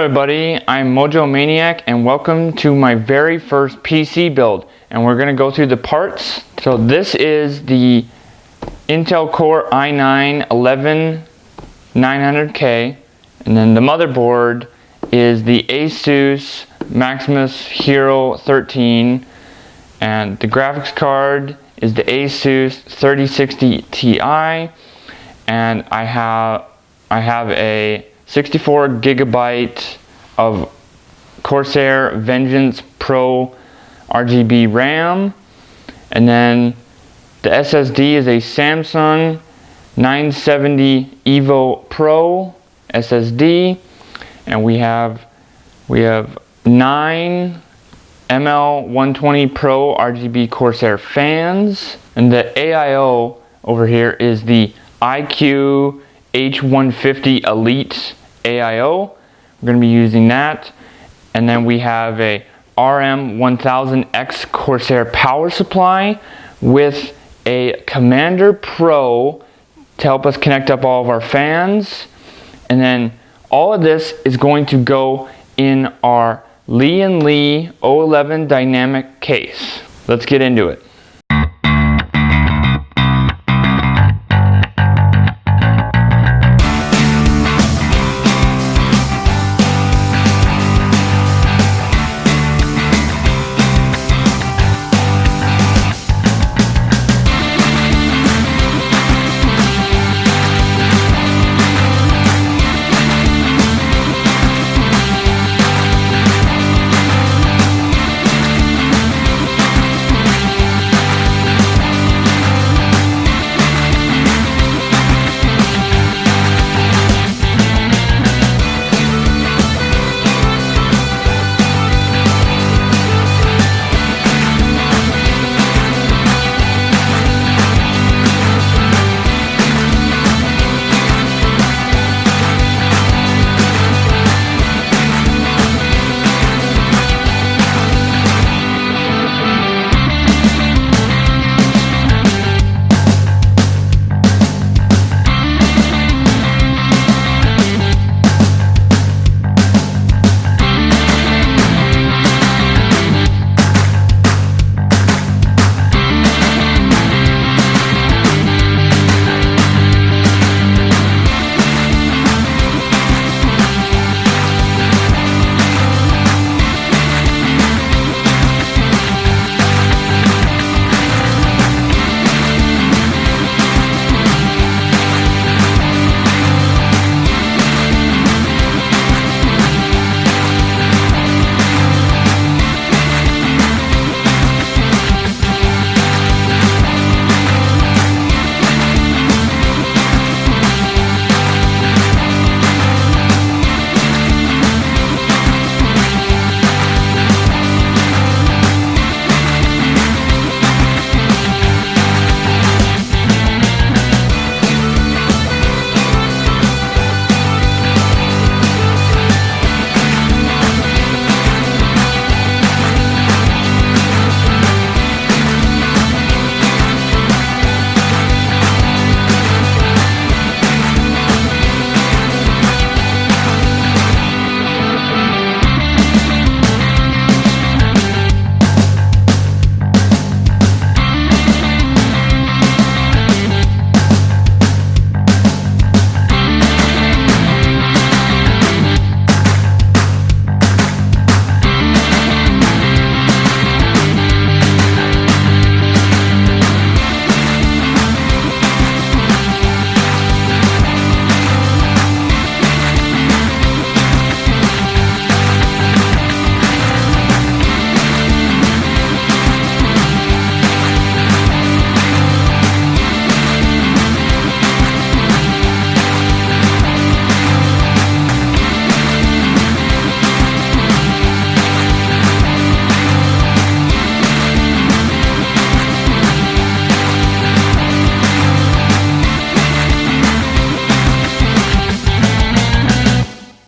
everybody, I'm Mojo Maniac and welcome to my very first PC build, and we're going to go through the parts. So this is the Intel Core i9-11900K, and then the motherboard is the Asus Maximus Hero 13, and the graphics card is the Asus 3060 Ti, and I have a 64 gigabyte of Corsair Vengeance Pro RGB RAM, and then the SSD is a Samsung 970 Evo Pro SSD, and we have 9 ML120 Pro RGB Corsair fans, and the AIO over here is the XIII Elite AIO. We're going to be using that. And then we have a RM1000X Corsair power supply with a Commander Pro to help us connect up all of our fans. And then all of this is going to go in our LianLI 011 dynamic case. Let's get into it.